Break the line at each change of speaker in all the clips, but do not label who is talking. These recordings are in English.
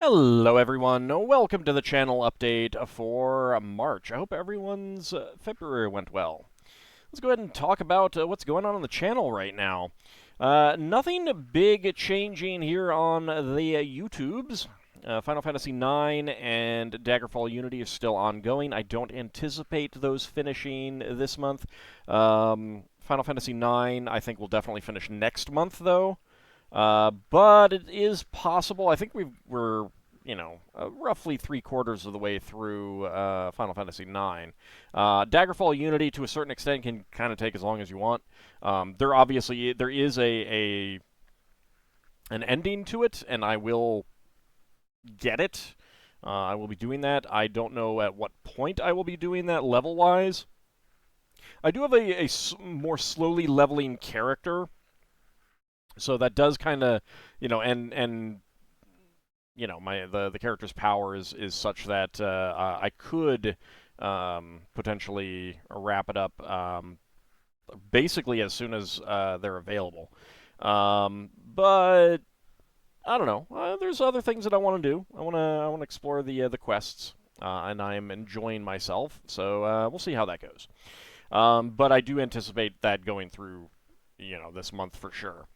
Hello everyone, welcome to the channel update for March. I hope everyone's February went well. Let's go ahead and talk about what's going on the channel right now. Nothing big changing here on the YouTubes. Final Fantasy IX and Daggerfall Unity are still ongoing. I don't anticipate those finishing this month. Final Fantasy IX, I think, will definitely finish next month, though. But it is possible. I think we're roughly 3/4 of the way through Final Fantasy IX. Daggerfall Unity, to a certain extent, can kind of take as long as you want. There is an ending to it, and I will get it. I will be doing that. I don't know at what point I will be doing that level-wise. I do have a more slowly leveling character, so that does kind of, and my the character's power is such that I could potentially wrap it up basically as soon as they're available. But I don't know. There's other things that I want to do. I want to explore the quests, and I am enjoying myself. So we'll see how that goes. But I do anticipate that going through, this month for sure.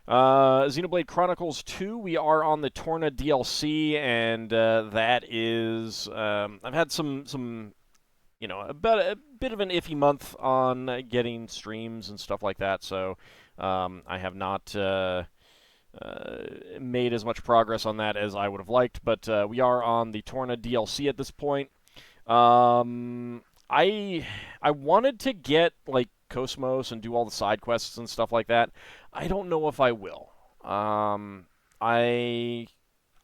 Xenoblade Chronicles 2, we are on the Torna DLC, and that is... I've had some about a bit of an iffy month on getting streams and stuff like that, so I have not made as much progress on that as I would have liked, but we are on the Torna DLC at this point. I wanted to get, like, Cosmos and do all the side quests and stuff like that. I don't know if I will. I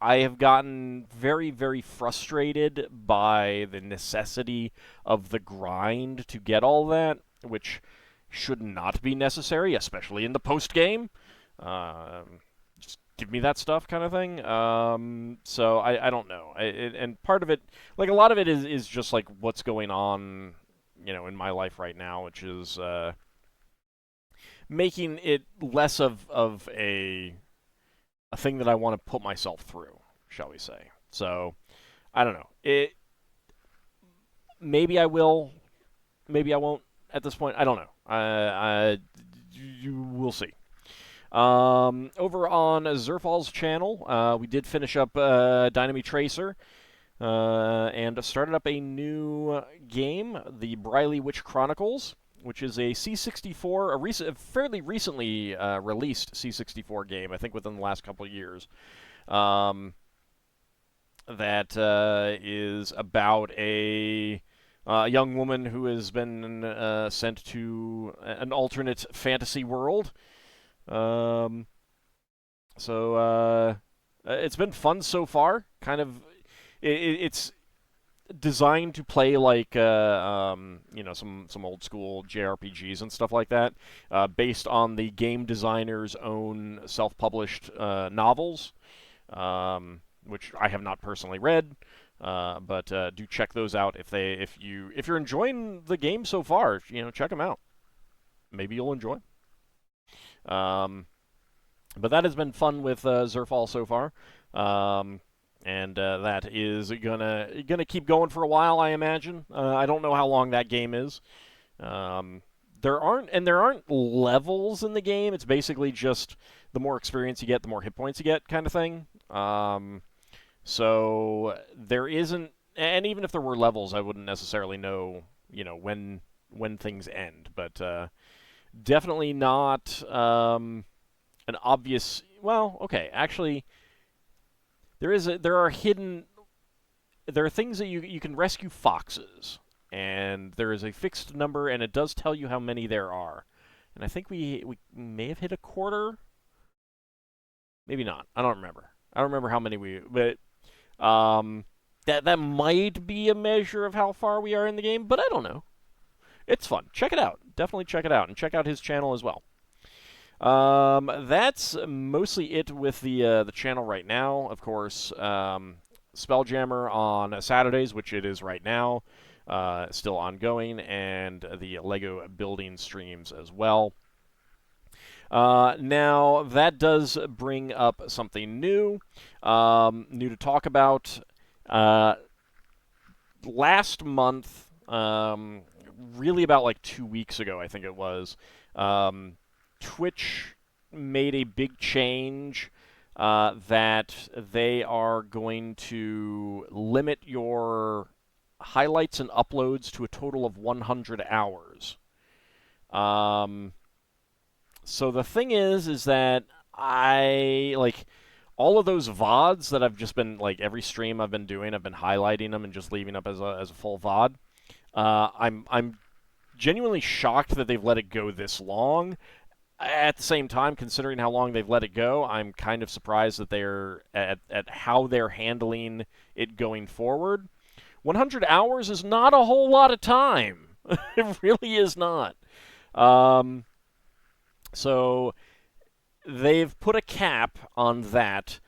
have gotten very, very frustrated by the necessity of the grind to get all that, which should not be necessary, especially in the post game. Just give me that stuff, kind of thing. So I don't know. And part of it, like a lot of it, is just like what's going on, in my life right now, which is making it less of a thing that I want to put myself through, shall we say. So, I don't know. Maybe I will, maybe I won't at this point. I don't know. You will see. Over on Zerfall's channel, we did finish up Dynamy Tracer and started up a new game, the Briley Witch Chronicles, which is a C64, a fairly recently released C64 game, I think within the last couple of years. That is about a young woman who has been sent to an alternate fantasy world. Um, so it's been fun so far. Kind of, it's designed to play like some old school JRPGs and stuff like that, based on the game designer's own self-published novels, which I have not personally read. But do check those out if you're enjoying the game so far. Check them out. Maybe you'll enjoy. But that has been fun with Zerfall so far. And that is gonna keep going for a while, I imagine. I don't know how long that game is. There aren't levels in the game. It's basically just the more experience you get, the more hit points you get, kind of thing. So there isn't, and even if there were levels, I wouldn't necessarily know, when things end. But definitely not an obvious. Well, okay, actually, there are things that you can rescue foxes, and there is a fixed number, and it does tell you how many there are. And I think we may have hit a quarter, maybe not. I don't remember. I don't remember how many but that might be a measure of how far we are in the game, but I don't know. It's fun. Check it out. Definitely check it out, and check out his channel as well. That's mostly it with the channel right now. Of course, Spelljammer on Saturdays, which it is right now, still ongoing, and the Lego building streams as well. Now, that does bring up something new to talk about. Uh, Last month, really about like 2 weeks ago, I think it was, um, Twitch made a big change that they are going to limit your highlights and uploads to a total of 100 hours. Um, so the thing is that I like all of those VODs that I've just been like every stream I've been doing, I've been highlighting them and just leaving up as a full VOD. I'm genuinely shocked that they've let it go this long. At the same time, considering how long they've let it go, I'm kind of surprised that they're at how they're handling it going forward. 100 hours is not a whole lot of time. It really is not. Um, so they've put a cap on that.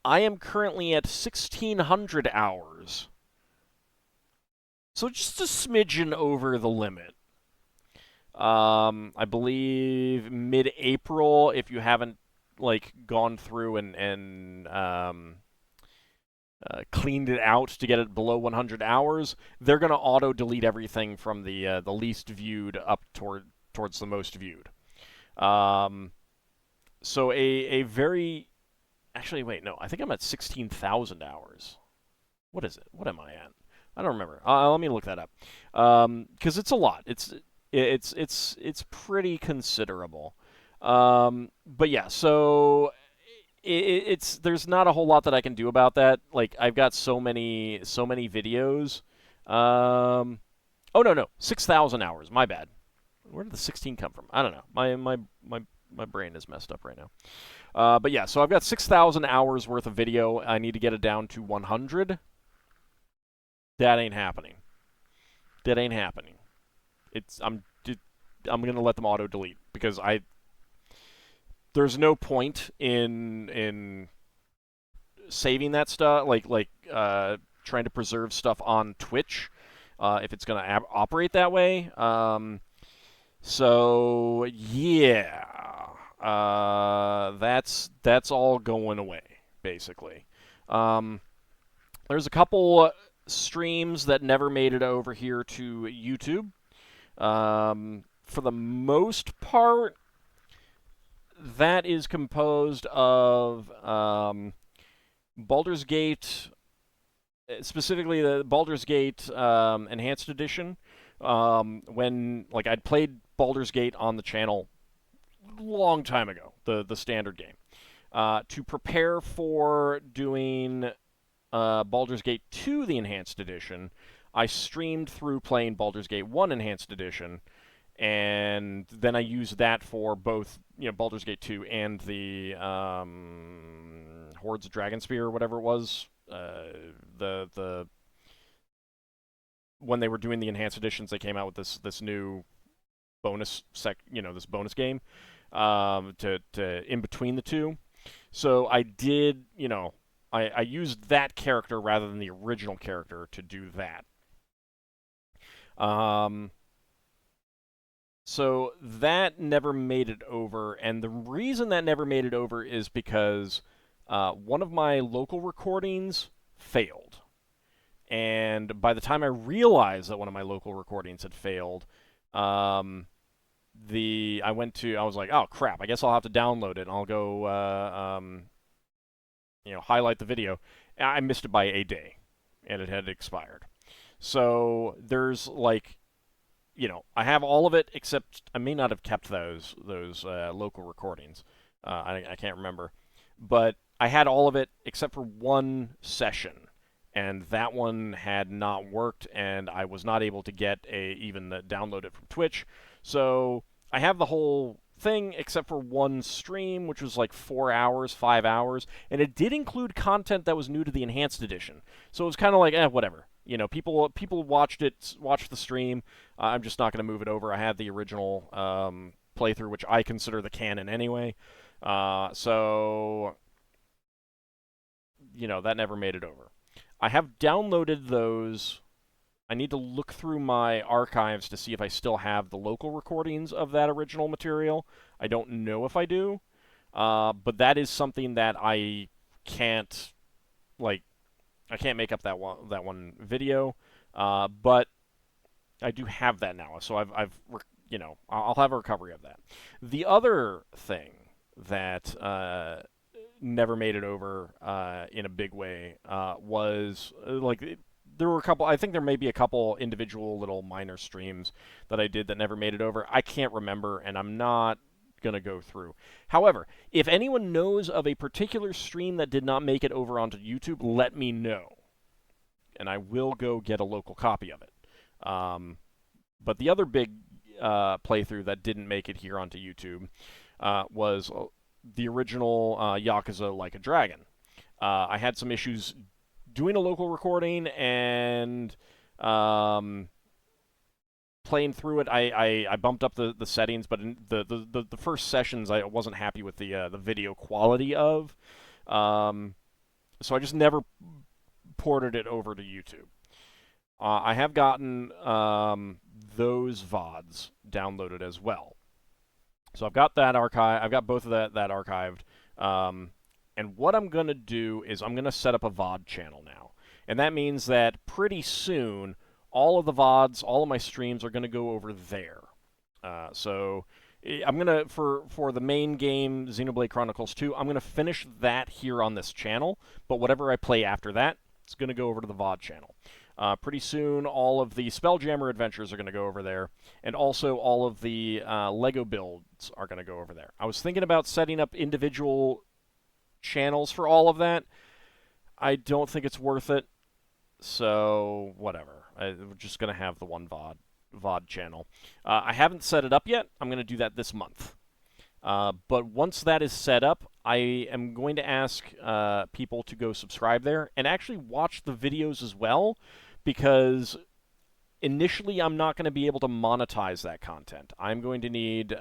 I am currently at 1,600 hours. So just a smidgen over the limit. I believe mid-April, if you haven't like gone through and cleaned it out to get it below 100 hours, they're gonna auto delete everything from the least viewed up towards the most viewed. Um, so a very actually wait no, I think I'm at 16,000 hours. What is it? What am I at? I don't remember. Let me look that up. Because it's a lot. It's pretty considerable. But yeah, so it's there's not a whole lot that I can do about that. Like I've got so many videos. Um, oh no, 6,000 hours. My bad. Where did the 16 come from? I don't know. My brain is messed up right now. But yeah, so I've got 6,000 hours worth of video. I need to get it down to 100. That ain't happening. That ain't happening. I'm gonna let them auto delete because there's no point in saving that stuff trying to preserve stuff on Twitch if it's gonna operate that way. So yeah, that's all going away basically. There's a couple streams that never made it over here to YouTube. For the most part, that is composed of Baldur's Gate, specifically the Baldur's Gate Enhanced Edition. When like I'd played Baldur's Gate on the channel long time ago, the standard game, to prepare for doing Baldur's Gate 2, the Enhanced Edition, I streamed through playing Baldur's Gate 1 Enhanced Edition, and then I used that for both, Baldur's Gate 2 and the Hordes of Dragonspear or whatever it was. The when they were doing the Enhanced Editions, they came out with this new this bonus game to in between the two. So I did, I used that character rather than the original character to do that. So that never made it over, and the reason that never made it over is because one of my local recordings failed. And by the time I realized that one of my local recordings had failed, I was like, oh crap, I guess I'll have to download it, and I'll go, highlight the video. I missed it by a day, and it had expired. So there's like, I have all of it except I may not have kept those local recordings. I can't remember, but I had all of it except for one session, and that one had not worked, and I was not able to get even download it from Twitch. So I have the whole thing except for one stream, which was like 4 hours, 5 hours, and it did include content that was new to the Enhanced Edition. So it was kind of like, whatever. People watched the stream. I'm just not going to move it over. I had the original playthrough, which I consider the canon anyway. So that never made it over. I have downloaded those I need to look through my archives to see if I still have the local recordings of that original material. I don't know if I do, but that is something that I can't like. I can't make up that one video, but I do have that now. So I'll have a recovery of that. The other thing that never made it over in a big way was there were a couple. I think there may be a couple individual little minor streams that I did that never made it over. I can't remember, and I'm not gonna go through. However, if anyone knows of a particular stream that did not make it over onto YouTube, let me know, and I will go get a local copy of it. But the other big playthrough that didn't make it here onto YouTube was the original Yakuza Like a Dragon. I had some issues doing a local recording and playing through it. I bumped up the settings, but in the first sessions I wasn't happy with the video quality of. So I just never ported it over to YouTube. I have gotten those VODs downloaded as well. So I've got that archive. I've got both of that archived. And what I'm going to do is I'm going to set up a VOD channel now. And that means that pretty soon, all of the VODs, all of my streams are going to go over there. So I'm going to, for the main game, Xenoblade Chronicles 2, I'm going to finish that here on this channel. But whatever I play after that, it's going to go over to the VOD channel. Pretty soon, all of the Spelljammer adventures are going to go over there, and also all of the Lego builds are going to go over there. I was thinking about setting up individual channels for all of that. I don't think it's worth it, so whatever. We're just going to have the one VOD channel. I haven't set it up yet. I'm going to do that this month. But once that is set up, I am going to ask people to go subscribe there and actually watch the videos as well, because initially I'm not going to be able to monetize that content. I'm going to need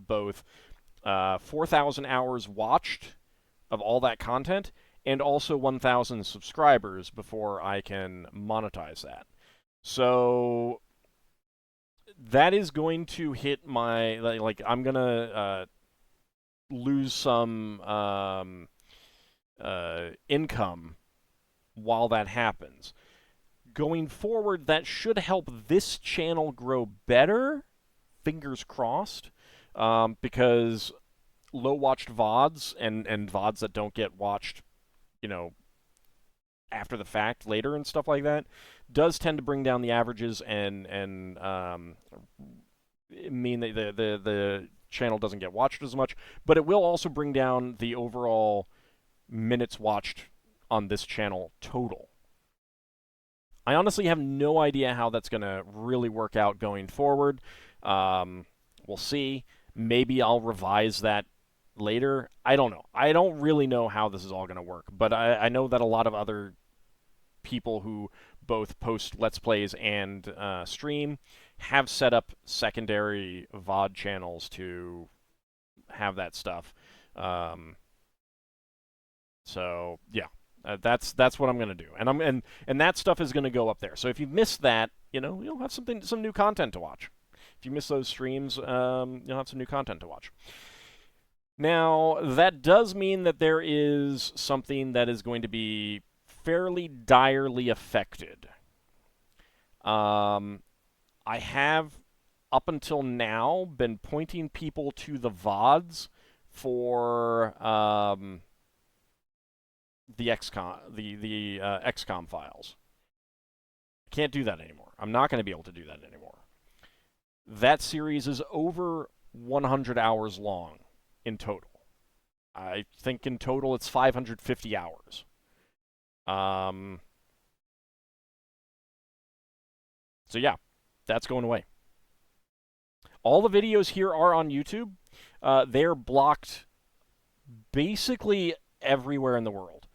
both 4,000 hours watched of all that content and also 1,000 subscribers before I can monetize that. So that is going to hit my, I'm going to lose some income while that happens. Going forward, that should help this channel grow better, fingers crossed, because low-watched VODs and VODs that don't get watched, after the fact later and stuff like that, does tend to bring down the averages and mean that the channel doesn't get watched as much, but it will also bring down the overall minutes watched on this channel total. I honestly have no idea how that's going to really work out going forward. We'll see. Maybe I'll revise that later. I don't know. I don't really know how this is all going to work, but I know that a lot of other people who both post Let's Plays and stream have set up secondary VOD channels to have that stuff. So yeah, that's what I'm gonna do, and that stuff is gonna go up there. So if you missed that, you'll have some new content to watch. If you miss those streams, you'll have some new content to watch. Now that does mean that there is something that is going to be fairly direly affected. I have, up until now, been pointing people to the VODs for the XCOM files. I can't do that anymore. I'm not going to be able to do that anymore. That series is over 100 hours long in total. I think in total it's 550 hours. So yeah, that's going away. All the videos here are on YouTube. They're blocked basically everywhere in the world.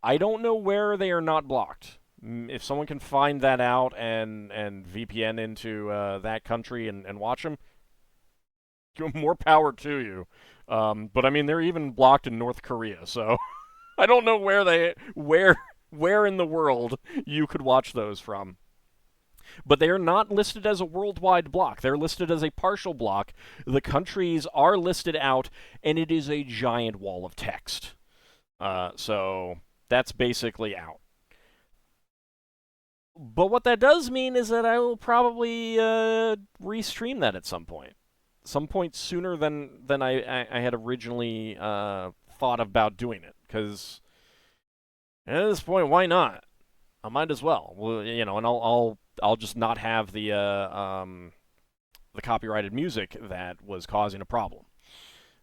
I don't know where they are not blocked. If someone can find that out and VPN into that country and watch them, more power to you. But I mean, they're even blocked in North Korea, so I don't know where in the world you could watch those from. But they are not listed as a worldwide block. They're listed as a partial block. The countries are listed out, and it is a giant wall of text. So that's basically out. But what that does mean is that I will probably restream that at some point. Some point sooner than I had originally thought about doing it. Because at this point, why not? I might as well. Well, you know, and I'll just not have the copyrighted music that was causing a problem.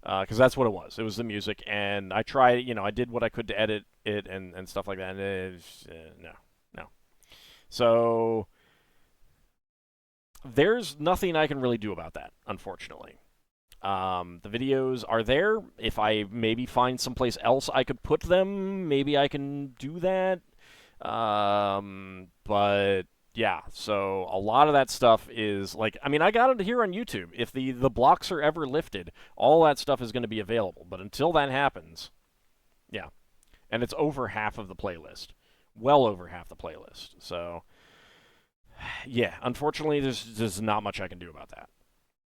Because that's what it was. It was the music, and I tried, you know, I did what I could to edit it and stuff like that, and no, no. So there's nothing I can really do about that, unfortunately. The videos are there. If I maybe find someplace else I could put them, maybe I can do that. But yeah, so a lot of that stuff is like, I mean, I got it here on YouTube. If the blocks are ever lifted, all that stuff is going to be available. But until that happens, yeah, and it's over half of the playlist, well over half the playlist. So yeah, unfortunately, there's not much I can do about that.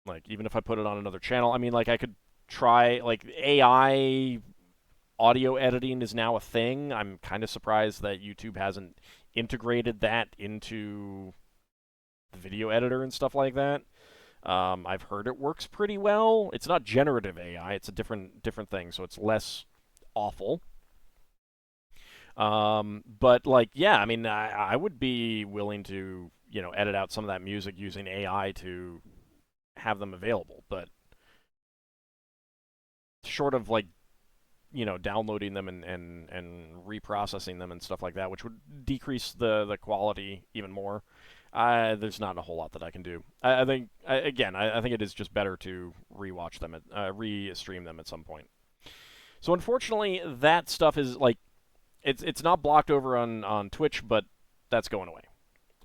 Like even if I put it on another channel, I mean, like I could try like AI audio editing is now a thing. I'm kind of surprised that YouTube hasn't integrated that into the video editor and stuff like that. I've heard it works pretty well. It's not generative AI; it's a different thing, so it's less awful. But like, yeah, I mean, I would be willing to, you know, edit out some of that music using AI to have them available. But short of like, you know, downloading them and reprocessing them and stuff like that, which would decrease the quality even more. There's not a whole lot that I can do. I think again, I think it is just better to rewatch them, re-stream them at some point. So unfortunately, that stuff is like it's not blocked over on Twitch, but that's going away.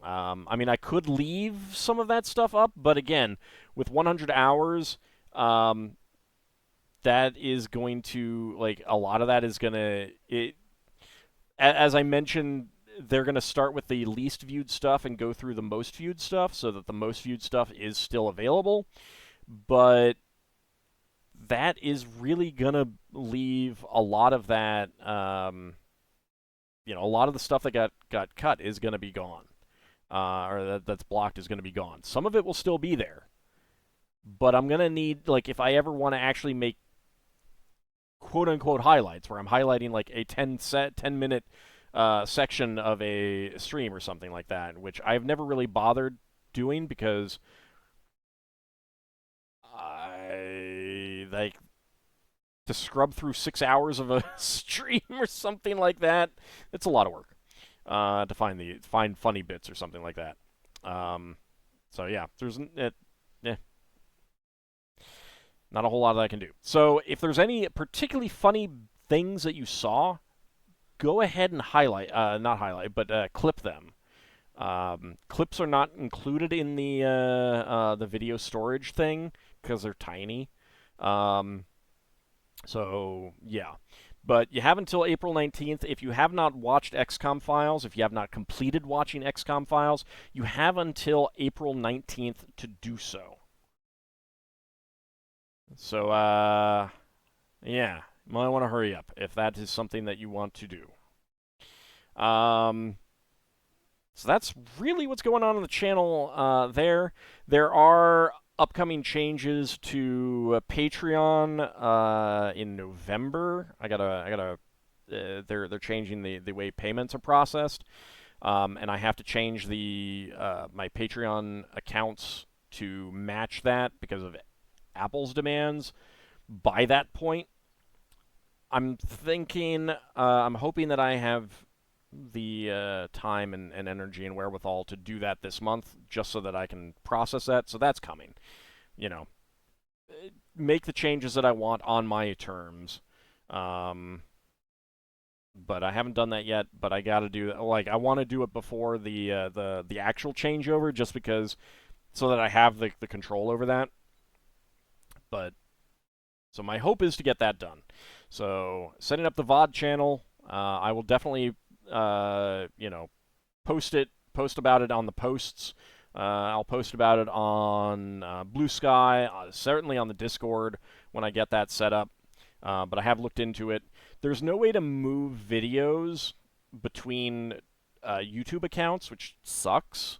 I mean, I could leave some of that stuff up, but again, with 100 hours, that is going to, like, a lot of that is going to, as I mentioned, they're going to start with the least viewed stuff and go through the most viewed stuff so that the most viewed stuff is still available. But that is really going to leave a lot of that, you know, a lot of the stuff that got cut is going to be gone. Or that's blocked is going to be gone. Some of it will still be there. But I'm going to need, like, if I ever want to actually make quote-unquote highlights, where I'm highlighting, like, a 10-minute section of a stream or something like that, which I've never really bothered doing because I, like, to scrub through 6 hours of a stream or something like that, it's a lot of work to find funny bits or something like that. So yeah, not a whole lot that I can do. So if there's any particularly funny things that you saw, go ahead and highlight, not highlight, but clip them. Clips are not included in the video storage thing because they're tiny. So yeah. But you have until April 19th. If you have not watched XCOM Files, if you have not completed watching XCOM Files, you have until April 19th to do so. So, yeah, you might want to hurry up if that is something that you want to do. So that's really what's going on the channel there. There are upcoming changes to Patreon in November. They're changing the way payments are processed, and I have to change my Patreon accounts to match that because of Apple's demands. By that point, I'm hoping that I have the time and energy and wherewithal to do that this month, just so that I can process that. So that's coming. You know, make the changes that I want on my terms. But I haven't done that yet. But I got to do that. Like, I want to do it before the actual changeover, just because, so that I have the control over that. But so my hope is to get that done. So setting up the VOD channel, I will definitely, you know, post it post about it on the posts. I'll post about it on Blue Sky, certainly on the Discord when I get that set up. But I have looked into it. There's no way to move videos between YouTube accounts, which sucks.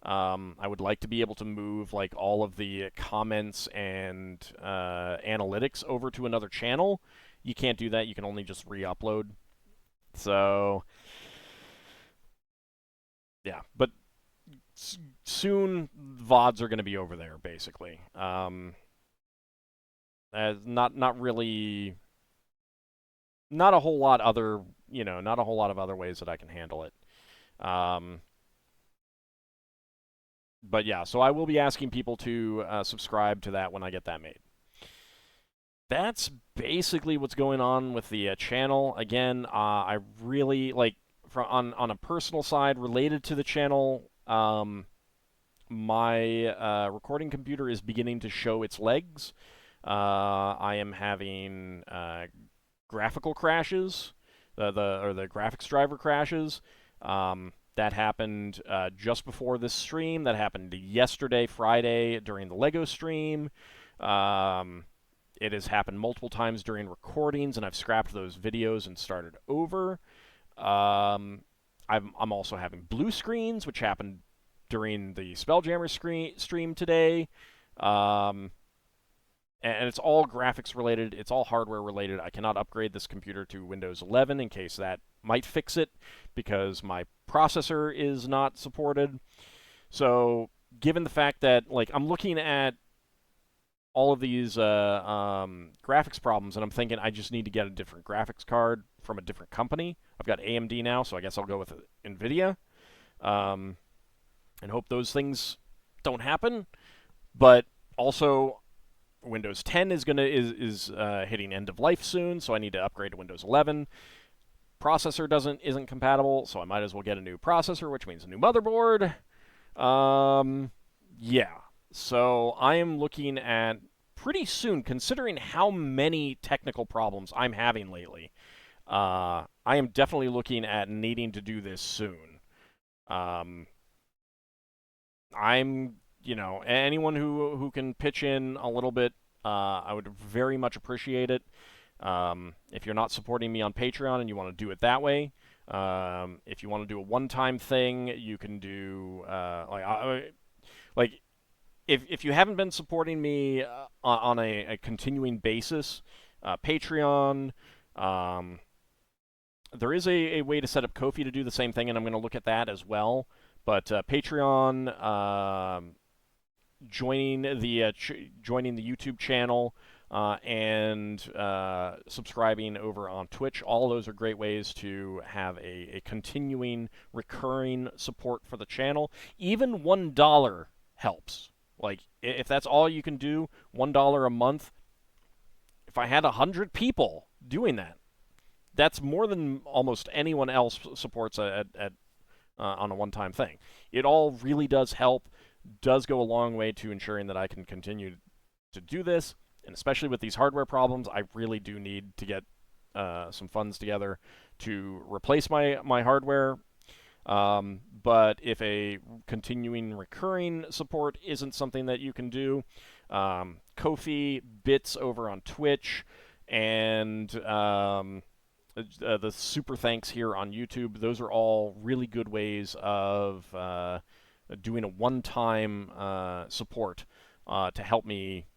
I would like to be able to move like all of the comments and analytics over to another channel. You can't do that. You can only just re-upload. So, yeah. But soon, VODs are going to be over there, basically. Not really, not a whole lot other, not a whole lot of other ways that I can handle it. But yeah, so I will be asking people to subscribe to that when I get that made. That's basically what's going on with the channel. Again, I really like on a personal side related to the channel. My recording computer is beginning to show its legs. I am having graphical crashes, the graphics driver crashes. That happened just before this stream. That happened yesterday, Friday, during the LEGO stream. It has happened multiple times during recordings, and I've scrapped those videos and started over. I'm also having blue screens, which happened during the Spelljammer stream today. And it's all graphics related. It's all hardware related. I cannot upgrade this computer to Windows 11 in case that might fix it, because my processor is not supported. So, given the fact that, like, I'm looking at all of these graphics problems, and I'm thinking I just need to get a different graphics card from a different company. I've got AMD now, so I guess I'll go with NVIDIA, and hope those things don't happen. But also, Windows 10 is hitting end of life soon, so I need to upgrade to Windows 11. Processor isn't compatible, so I might as well get a new processor, which means a new motherboard. Yeah. So I am looking at pretty soon, considering how many technical problems I'm having lately. I am definitely looking at needing to do this soon. Anyone who can pitch in a little bit, I would very much appreciate it. If you're not supporting me on Patreon and you want to do it that way, if you want to do a one-time thing, you can do if you haven't been supporting me on a continuing basis, Patreon. There is a way to set up Ko-fi to do the same thing, and I'm going to look at that as well. But Patreon, joining the YouTube channel, and subscribing over on Twitch, all those are great ways to have a continuing, recurring support for the channel. Even $1 helps. Like, if that's all you can do, $1 a month. If I had 100 people doing that, that's more than almost anyone else supports on a one-time thing. It all really does help, does go a long way to ensuring that I can continue to do this, and especially with these hardware problems, I really do need to get some funds together to replace my hardware. But if a continuing, recurring support isn't something that you can do, Ko-fi, bits over on Twitch, and the super thanks here on YouTube, those are all really good ways of doing a one-time support to help me,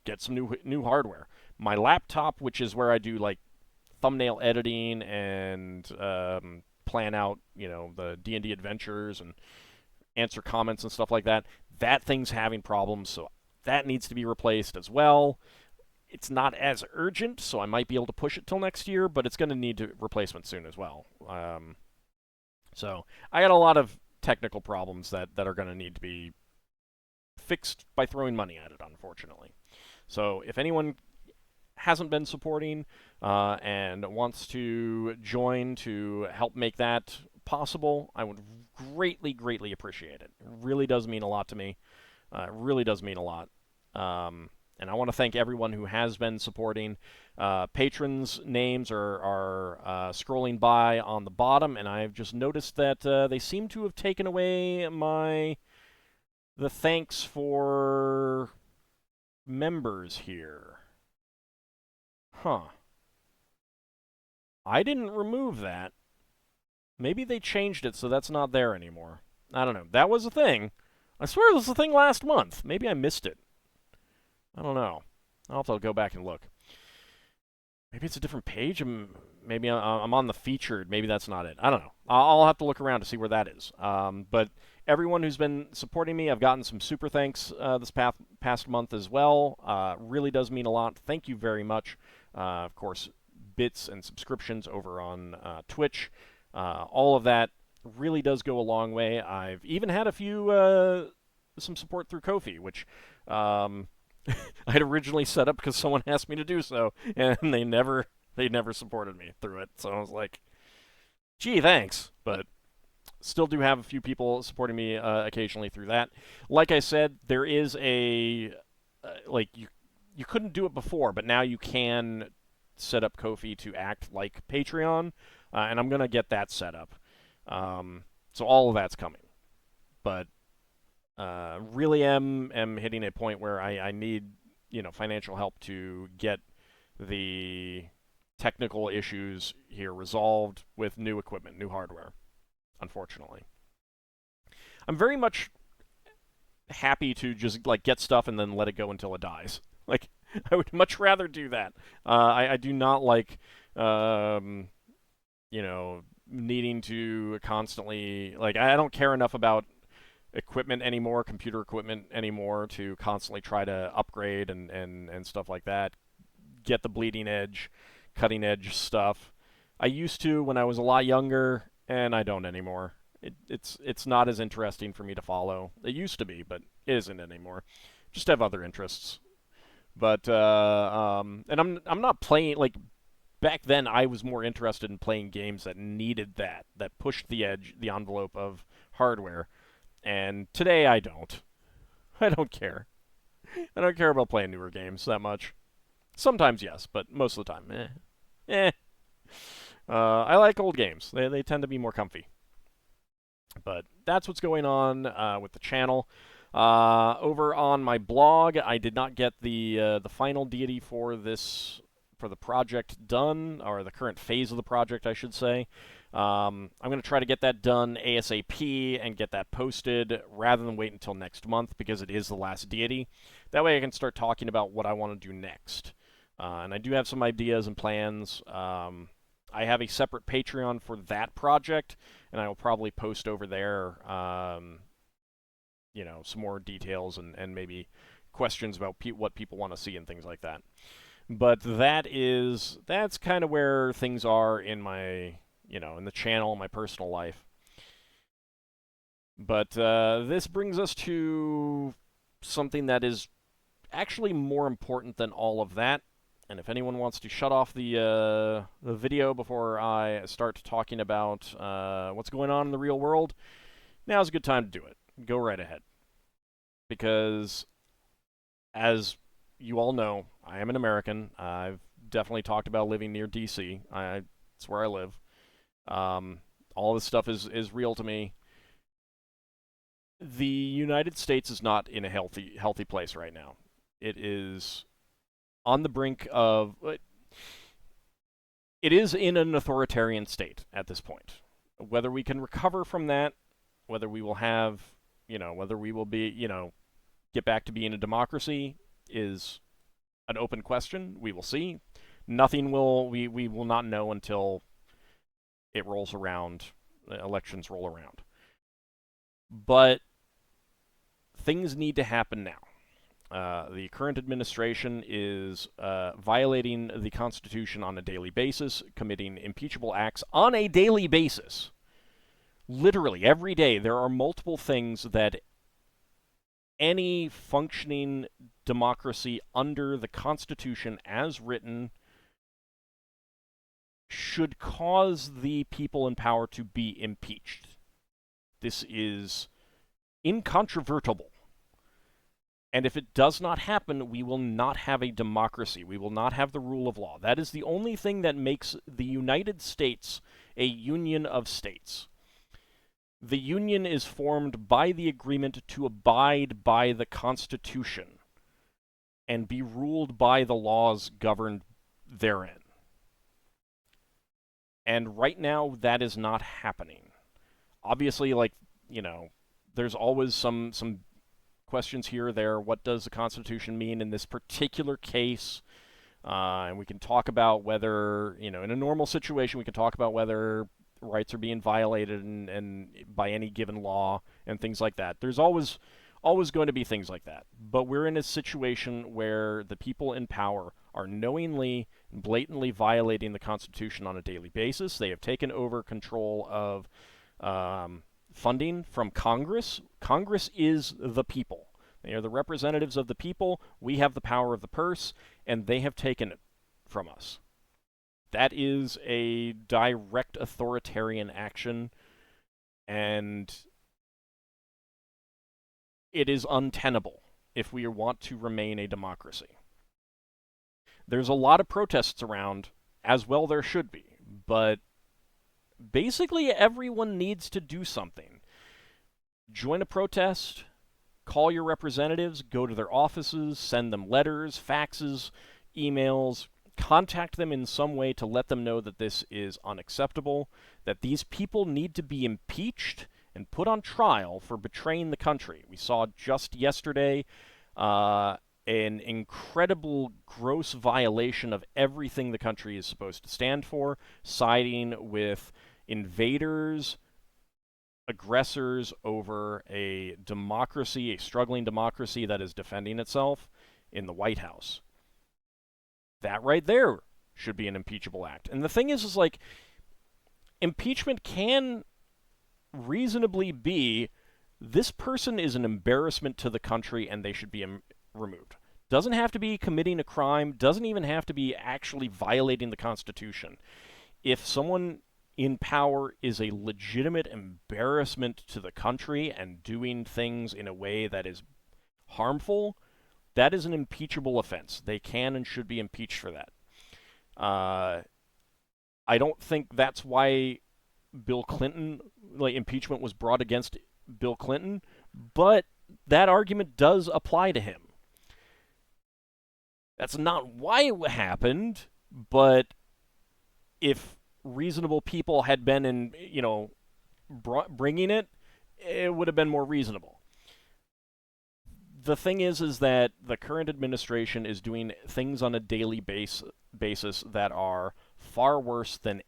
get some new hardware. My laptop, which is where I do like thumbnail editing and plan out, the D&D adventures and answer comments and stuff like that, that thing's having problems, so that needs to be replaced as well. It's not as urgent, so I might be able to push it till next year, but it's going to need replacement soon as well. So I got a lot of technical problems that are going to need to be fixed by throwing money at it, unfortunately. So if anyone hasn't been supporting and wants to join to help make that possible, I would greatly, greatly appreciate it. It really does mean a lot to me. It really does mean a lot. And I want to thank everyone who has been supporting. Patrons' names are scrolling by on the bottom, and I've just noticed that they seem to have taken away the thanks for members here. Huh. I didn't remove that. Maybe they changed it so that's not there anymore. I don't know. That was a thing. I swear this was a thing last month. Maybe I missed it. I don't know. I'll have to go back and look. Maybe it's a different page. Maybe I'm on the featured. Maybe that's not it. I don't know. I'll have to look around to see where that is. But everyone who's been supporting me, I've gotten some super thanks this past month as well. Really does mean a lot. Thank you very much. Of course, bits and subscriptions over on Twitch. All of that really does go a long way. I've even had a few some support through Ko-fi, which I had originally set up because someone asked me to do so, and they never supported me through it. So I was like, gee, thanks. But still do have a few people supporting me occasionally through that. Like I said, there is a like you couldn't do it before, but now you can set up Ko-fi to act like Patreon, and I'm gonna get that set up. So all of that's coming, but really am hitting a point where I need financial help to get the technical issues here resolved with new equipment, new hardware. Unfortunately, I'm very much happy to just like get stuff and then let it go until it dies. Like I would much rather do that. I do not like needing to constantly I don't care enough about equipment anymore, computer equipment anymore, to constantly try to upgrade and stuff like that. Get the bleeding edge, cutting edge stuff. I used to when I was a lot younger, and I don't anymore. It's not as interesting for me to follow. It used to be, but it isn't anymore. Just have other interests. But and I'm not playing like back then. I was more interested in playing games that needed that pushed the envelope of hardware. And today I don't. I don't care. I don't care about playing newer games that much. Sometimes yes, but most of the time, eh. I like old games. They tend to be more comfy. But that's what's going on with the channel. Over on my blog, I did not get the final deity for the project done, or the current phase of the project, I should say. I'm going to try to get that done ASAP and get that posted rather than wait until next month because it is the last deity. That way I can start talking about what I want to do next. And I do have some ideas and plans. I have a separate Patreon for that project, and I will probably post over there, some more details and maybe questions about what people want to see and things like that. But that's kind of where things are in my, in the channel, my personal life. But this brings us to something that is actually more important than all of that. And if anyone wants to shut off the video before I start talking about what's going on in the real world, now's a good time to do it. Go right ahead. Because, as you all know, I am an American. I've definitely talked about living near D.C. It's where I live. All this stuff is real to me. The United States is not in a healthy place right now. It is on the brink of... It is in an authoritarian state at this point. Whether we can recover from that, whether we will have, whether we will be, get back to being a democracy is an open question. We will see. We will not know until it rolls around, elections roll around. But things need to happen now. The current administration is violating the Constitution on a daily basis, committing impeachable acts on a daily basis. Literally, every day, there are multiple things that any functioning democracy under the Constitution as written should cause the people in power to be impeached. This is incontrovertible. And if it does not happen, we will not have a democracy. We will not have the rule of law. That is the only thing that makes the United States a union of states. The union is formed by the agreement to abide by the Constitution and be ruled by the laws governed therein. And right now, that is not happening. Obviously, like, there's always some questions here or there. What does the Constitution mean in this particular case? And we can talk about whether, in a normal situation, we can talk about whether rights are being violated and by any given law and things like that. There's always going to be things like that. But we're in a situation where the people in power are knowingly and blatantly violating the Constitution on a daily basis. They have taken over control of funding from Congress. Congress is the people. They are the representatives of the people. We have the power of the purse, and they have taken it from us. That is a direct authoritarian action, and it is untenable if we want to remain a democracy. There's a lot of protests around, as well there should be, but basically everyone needs to do something. Join a protest, call your representatives, go to their offices, send them letters, faxes, emails, contact them in some way to let them know that this is unacceptable, that these people need to be impeached and put on trial for betraying the country. We saw just yesterday an incredible, gross violation of everything the country is supposed to stand for, siding with invaders, aggressors over a democracy, a struggling democracy that is defending itself in the White House. That right there should be an impeachable act. And the thing is like, impeachment can reasonably be, this person is an embarrassment to the country and they should be removed. Doesn't have to be committing a crime, doesn't even have to be actually violating the Constitution. If someone in power is a legitimate embarrassment to the country and doing things in a way that is harmful, that is an impeachable offense. They can and should be impeached for that. I don't think that's why Bill Clinton, impeachment was brought against Bill Clinton, but that argument does apply to him. That's not why it happened, but if reasonable people had been in, bringing it, it would have been more reasonable. The thing is that the current administration is doing things on a daily basis that are far worse than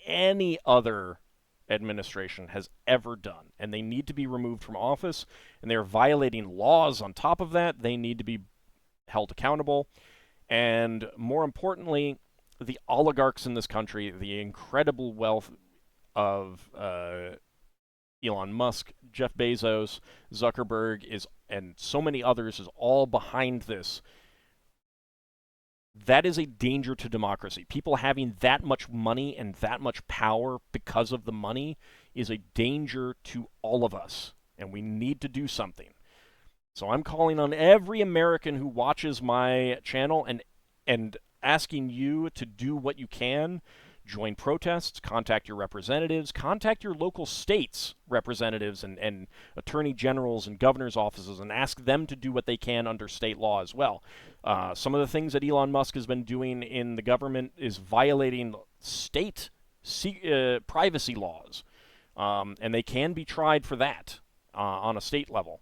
any other administration has ever done, and they need to be removed from office, and they're violating laws on top of that. They need to be held accountable, and more importantly, the oligarchs in this country, the incredible wealth of Elon Musk, Jeff Bezos, Zuckerberg, and so many others is all behind this. That is a danger to democracy. People having that much money and that much power because of the money is a danger to all of us, and we need to do something. So I'm calling on every American who watches my channel and asking you to do what you can. Join protests, contact your representatives, contact your local states' representatives and attorney generals and governor's offices, and ask them to do what they can under state law as well. Some of the things that Elon Musk has been doing in the government is violating state privacy laws, and they can be tried for that on a state level.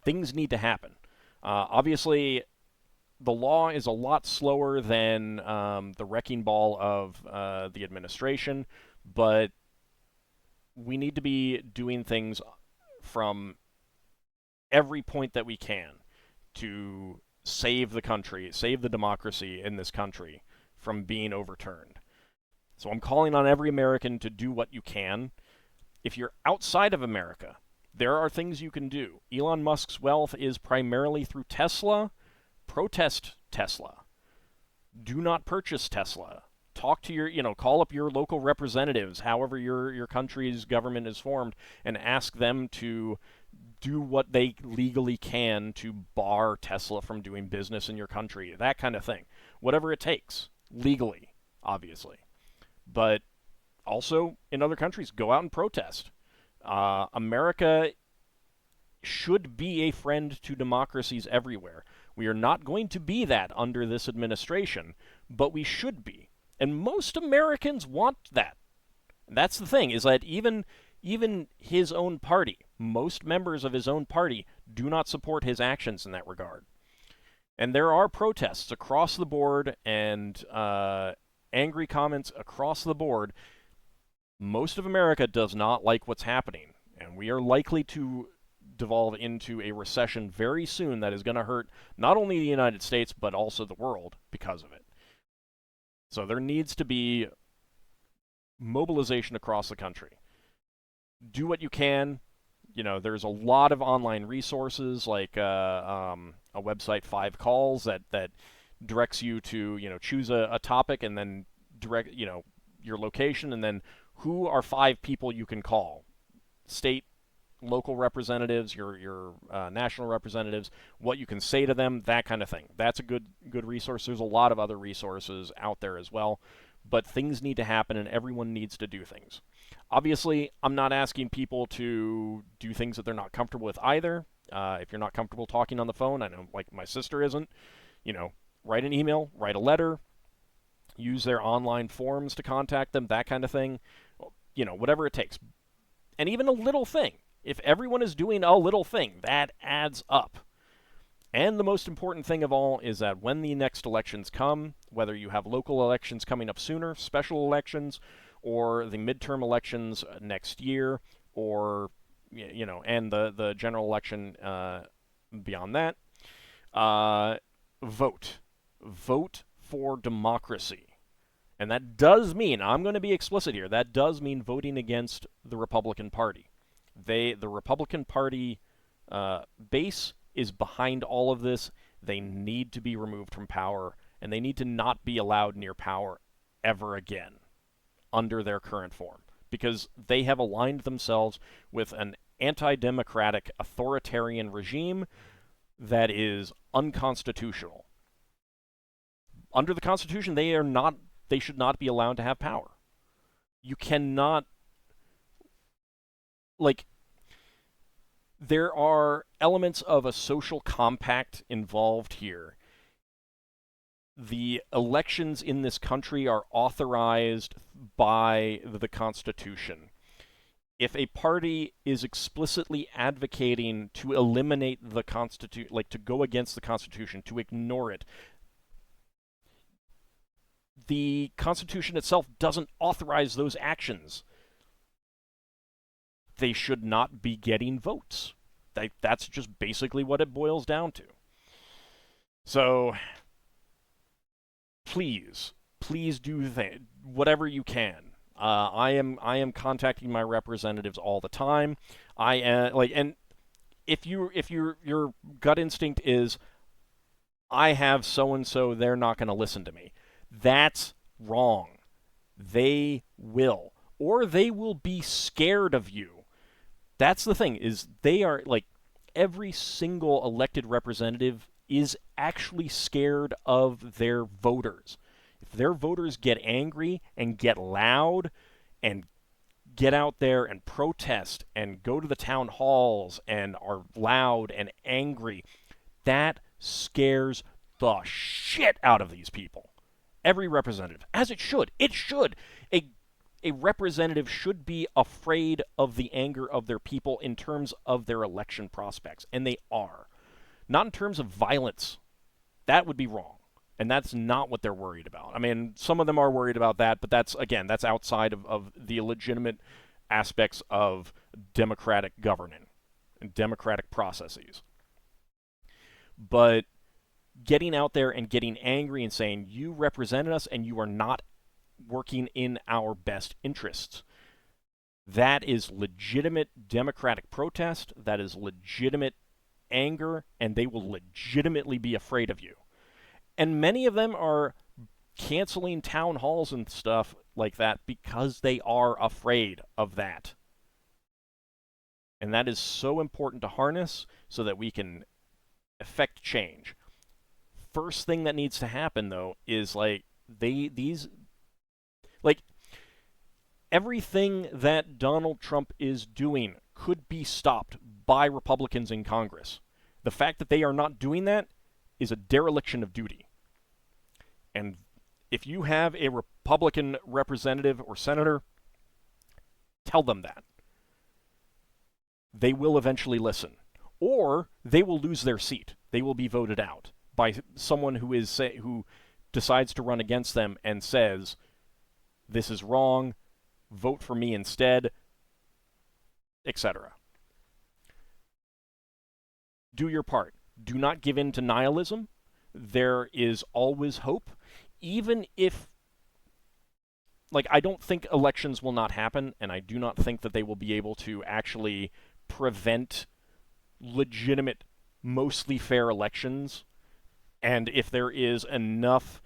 Things need to happen. Obviously, the law is a lot slower than the wrecking ball of the administration, but we need to be doing things from every point that we can to save the country, save the democracy in this country from being overturned. So I'm calling on every American to do what you can. If you're outside of America, there are things you can do. Elon Musk's wealth is primarily through Tesla. Protest Tesla. Do not purchase Tesla. talk to call up your local representatives, however your country's government is formed, and ask them to do what they legally can to bar Tesla from doing business in your country, that kind of thing. Whatever it takes, legally, obviously. But also, in other countries, go out and protest. America should be a friend to democracies everywhere. We are not going to be that under this administration, but we should be. And most Americans want that. That's the thing, is that even his own party, most members of his own party, do not support his actions in that regard. And there are protests across the board and angry comments across the board. Most of America does not like what's happening, and we are likely to devolve into a recession very soon that is going to hurt not only the United States, but also the world because of it. So there needs to be mobilization across the country. Do what you can. There's a lot of online resources, like a website, 5 Calls, that directs you to, choose a topic and then direct, your location, and then who are 5 people you can call. State, local representatives, your national representatives, what you can say to them, that kind of thing. That's a good resource. There's a lot of other resources out there as well, but things need to happen, and everyone needs to do things. Obviously, I'm not asking people to do things that they're not comfortable with either. If you're not comfortable talking on the phone, I know, like, my sister isn't, write an email, write a letter, use their online forums to contact them, that kind of thing. Whatever it takes. And even a little thing. If everyone is doing a little thing, that adds up. And the most important thing of all is that when the next elections come, whether you have local elections coming up sooner, special elections, or the midterm elections next year, or, and the general election beyond that, vote. Vote for democracy. And that does mean, I'm going to be explicit here, that does mean voting against the Republican Party. The Republican Party base is behind all of this. They need to be removed from power, and they need to not be allowed near power ever again under their current form, because they have aligned themselves with an anti-democratic, authoritarian regime that is unconstitutional. Under the Constitution, they should not be allowed to have power. You cannot, there are elements of a social compact involved here. The elections in this country are authorized by the Constitution. If a party is explicitly advocating to eliminate the Constitution, to go against the Constitution, to ignore it, the Constitution itself doesn't authorize those actions. They should not be getting votes. That's just basically what it boils down to. So, please do whatever you can. I am contacting my representatives all the time. And if your gut instinct is, I have so and so, they're not going to listen to me. That's wrong. They will. Or they will be scared of you. That's the thing, is they are, every single elected representative is actually scared of their voters. If their voters get angry and get loud and get out there and protest and go to the town halls and are loud and angry, that scares the shit out of these people. Every representative, as it should. It should. A representative should be afraid of the anger of their people in terms of their election prospects, and they are. Not in terms of violence. That would be wrong, and that's not what they're worried about. I mean, some of them are worried about that, but that's outside of the legitimate aspects of democratic governing and democratic processes. But getting out there and getting angry and saying, you represented us and you are not working in our best interests. That is legitimate democratic protest. That is legitimate anger, and they will legitimately be afraid of you. And many of them are canceling town halls and stuff like that because they are afraid of that. And that is so important to harness so that we can affect change. First thing that needs to happen, though, is everything that Donald Trump is doing could be stopped by Republicans in Congress. The fact that they are not doing that is a dereliction of duty. And if you have a Republican representative or senator, tell them that. They will eventually listen. Or they will lose their seat. They will be voted out by someone who decides to run against them and says, this is wrong, vote for me instead, etc. Do your part. Do not give in to nihilism. There is always hope. Even if, I don't think elections will not happen, and I do not think that they will be able to actually prevent legitimate, mostly fair elections. And if there is enough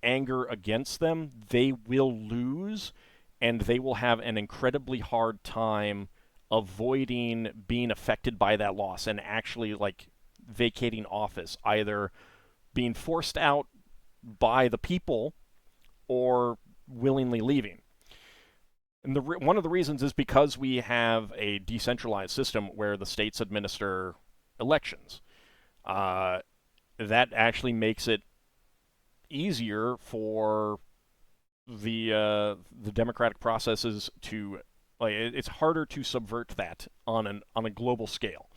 anger against them, they will lose, and they will have an incredibly hard time avoiding being affected by that loss and actually, vacating office, either being forced out by the people or willingly leaving. And one of the reasons is because we have a decentralized system where the states administer elections. That actually makes it easier for the democratic processes to, it's harder to subvert that on a global scale.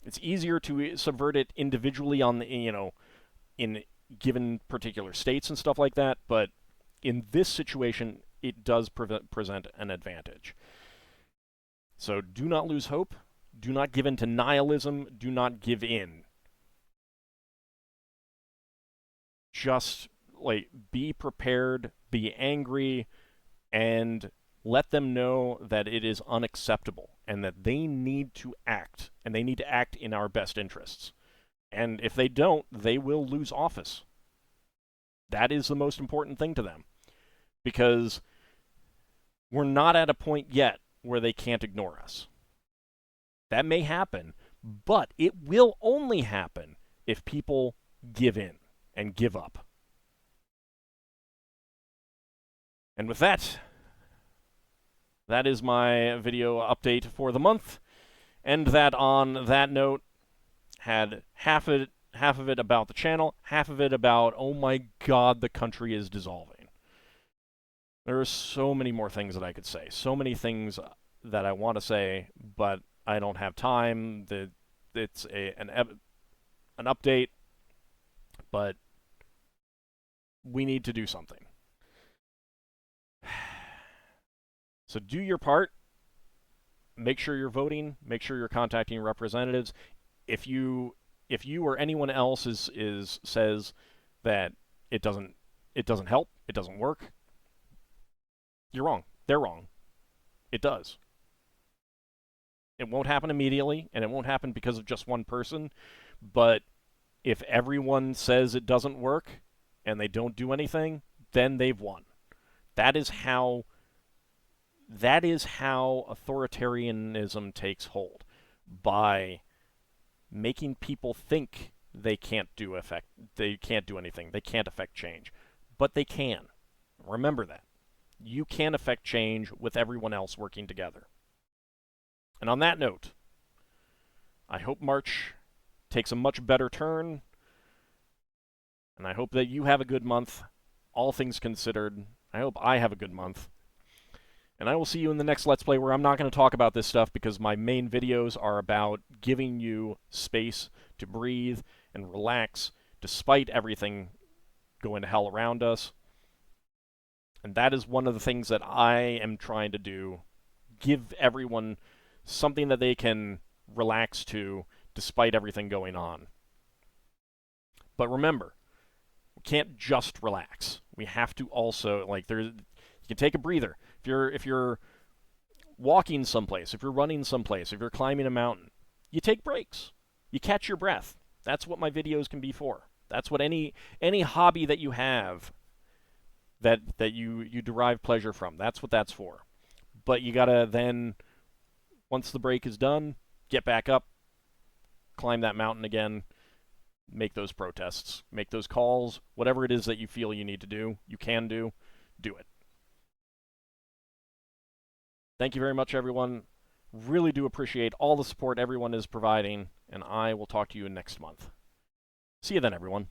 It's easier to subvert it individually in given particular states and stuff like that, but in this situation, it does present an advantage. So do not lose hope. Do not give in to nihilism. Do not give in. Just, be prepared, be angry, and let them know that it is unacceptable and that they need to act, and they need to act in our best interests. And if they don't, they will lose office. That is the most important thing to them. Because we're not at a point yet where they can't ignore us. That may happen, but it will only happen if people give in and give up. And with that, that is my video update for the month. And that on that note, had half of it about the channel, half of it about, oh my god, the country is dissolving. There are so many more things that I could say, so many things that I want to say, but I don't have time. It's an update, but we need to do something. So do your part. Make sure you're voting. Make sure you're contacting representatives. If you or anyone else says that it doesn't help, it doesn't work, you're wrong. They're wrong. It does. It won't happen immediately, and it won't happen because of just one person, but if everyone says it doesn't work and they don't do anything, then they've won. That is how authoritarianism takes hold, by making people think they can't do anything, they can't affect change. But they can. Remember that. You can affect change with everyone else working together. And on that note, I hope March takes a much better turn, and I hope that you have a good month, all things considered. I hope I have a good month. And I will see you in the next Let's Play, where I'm not going to talk about this stuff because my main videos are about giving you space to breathe and relax despite everything going to hell around us. And that is one of the things that I am trying to do. Give everyone something that they can relax to despite everything going on. But remember, we can't just relax. We have to also, you can take a breather. If you're walking someplace, if you're running someplace, if you're climbing a mountain, you take breaks. You catch your breath. That's what my videos can be for. That's what any hobby that you have that you derive pleasure from. That's what that's for. But you gotta then, once the break is done, get back up, climb that mountain again, make those protests, make those calls, whatever it is that you feel you need to do, you can do it. Thank you very much, everyone. Really do appreciate all the support everyone is providing, and I will talk to you next month. See you then, everyone.